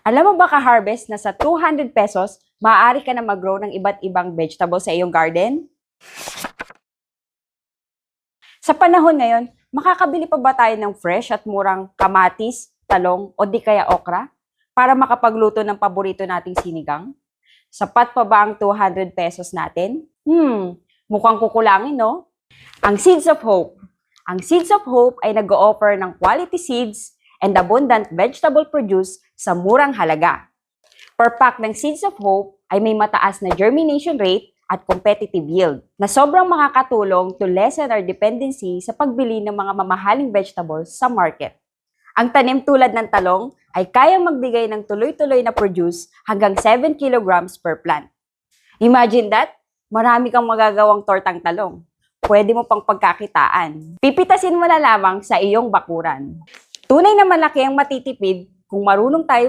Alam mo ba ka-harvest na sa 200 pesos, maaari ka na mag-grow ng iba't ibang vegetables sa iyong garden? Sa panahon ngayon, makakabili pa ba tayo ng fresh at murang kamatis, talong o di kaya okra para makapagluto ng paborito nating sinigang? Sapat pa ba ang 200 pesos natin? Mukhang kukulangin, no? Ang Seeds of Hope. Ang Seeds of Hope ay nag-o-offer ng quality seeds and abundant vegetable produce sa murang halaga. Per pack ng Seeds of Hope ay may mataas na germination rate at competitive yield na sobrang makakatulong to lessen our dependency sa pagbili ng mga mamahaling vegetables sa market. Ang tanim tulad ng talong ay kayang magbigay ng tuloy-tuloy na produce hanggang 7 kilograms per plant. Imagine that, marami kang magagawang tortang talong. Pwede mo pang pagkakitaan. Pipitasin mo na lamang sa iyong bakuran. Tunay na malaki ang matitipid kung marunong tayo